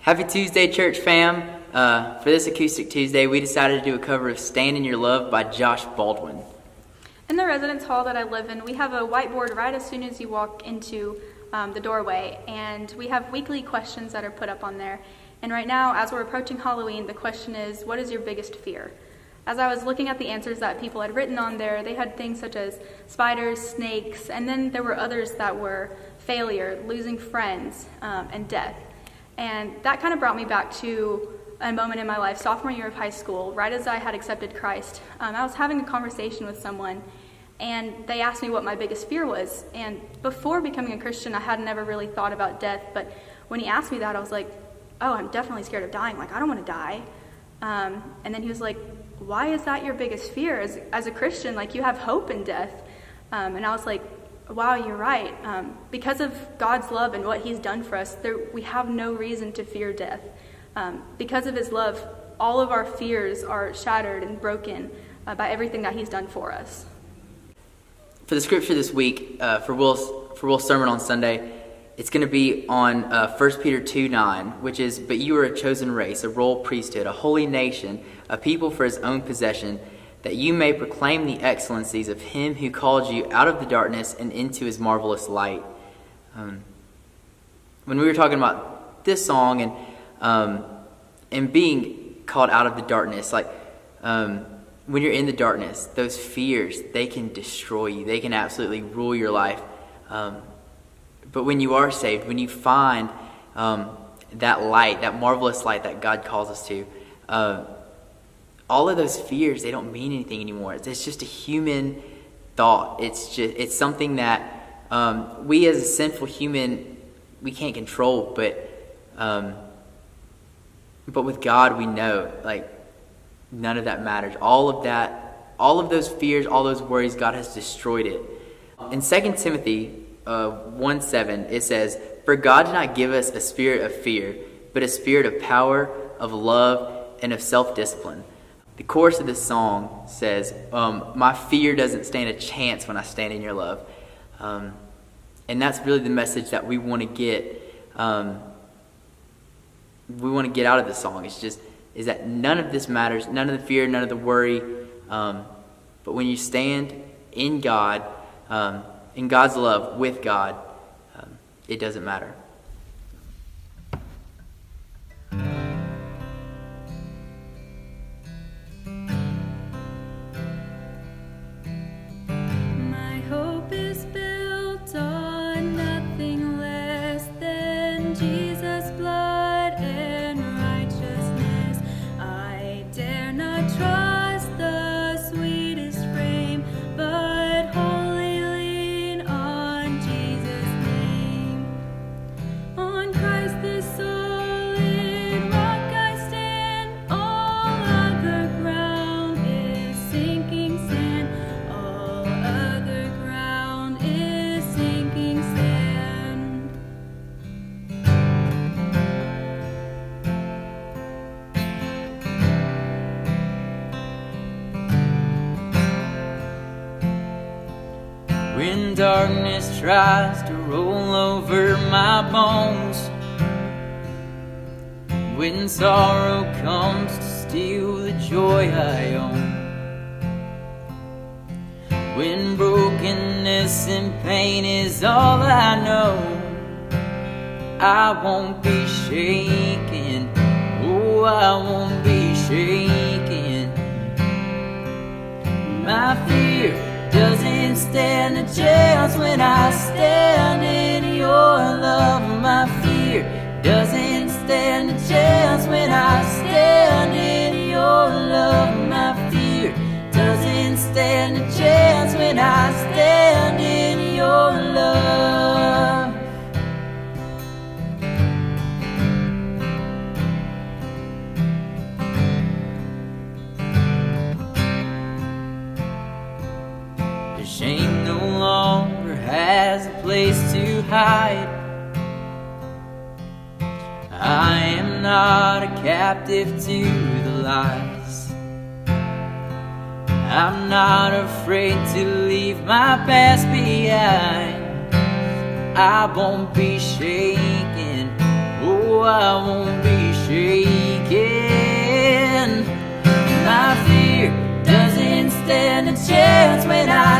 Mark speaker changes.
Speaker 1: Happy Tuesday, church fam. For this Acoustic Tuesday, we decided to do a cover of Stand in Your Love by Josh Baldwin.
Speaker 2: In the residence hall that I live in, we have a whiteboard right as soon as you walk into the doorway, and we have weekly questions that are put up on there. And right now, as we're approaching Halloween, the question is, what is your biggest fear? As I was looking at the answers that people had written on there, they had things such as spiders, snakes, and then there were others that were failure, losing friends, and death. And that kind of brought me back to a moment in my life, sophomore year of high school, right as I had accepted Christ. I was having a conversation with someone, and they asked me what my biggest fear was. And before becoming a Christian, I had never really thought about death, but when he asked me that, I was like, oh, I'm definitely scared of dying. Like, I don't want to die. And then he was like, why is that your biggest fear? As a Christian, like, you have hope in death. And I was like, wow, you're right. Because of God's love and what he's done for us, we have no reason to fear death. Because of his love, all of our fears are shattered and broken by everything that he's done for us.
Speaker 1: For the scripture this week, for Will's sermon on Sunday, it's going to be on 1 Peter 2:9, which is, "But you are a chosen race, a royal priesthood, a holy nation, a people for his own possession, that you may proclaim the excellencies of him who called you out of the darkness and into his marvelous light." When we were talking about this song and being called out of the darkness, like when you're in the darkness, those fears, they can destroy you. They can absolutely rule your life. But when you are saved, when you find that light, that marvelous light that God calls us to, all of those fears, they don't mean anything anymore. It's just a human thought. It's something that we as a sinful human, we can't control, but with God, we know, like, none of that matters. All of those fears, all those worries, God has destroyed it. In 2 Timothy 1:7, it says, "For God did not give us a spirit of fear, but a spirit of power, of love, and of self-discipline." The chorus of this song says, "My fear doesn't stand a chance when I stand in your love." And that's really the message that we want to get. We want to get out of this song. Is that none of this matters, none of the fear, none of the worry. But when you stand in God, in God's love with God, it doesn't matter.
Speaker 3: My hope is built on nothing less than Jesus' blood and righteousness. I dare not trust the sweetest frame, but wholly lean on Jesus' name. On Christ the solid rock I stand, all other ground is sinking sand, all other ground is sinking sand.
Speaker 1: When darkness tries to roll over my bones, when sorrow comes to steal the joy I own, when brokenness and pain is all I know, I won't be shaken. Oh, I won't be shaken. My fear doesn't stand a chance when I stand in your love. My fear doesn't stand a chance when I stand in your love. My fear doesn't stand a chance when I stand in your love. Shame no longer has a place to hide. I am not a captive to the lies. I'm not afraid to leave my past behind. I won't be shaken. Oh,
Speaker 4: know I won't be shaken. My fear doesn't stand a chance when I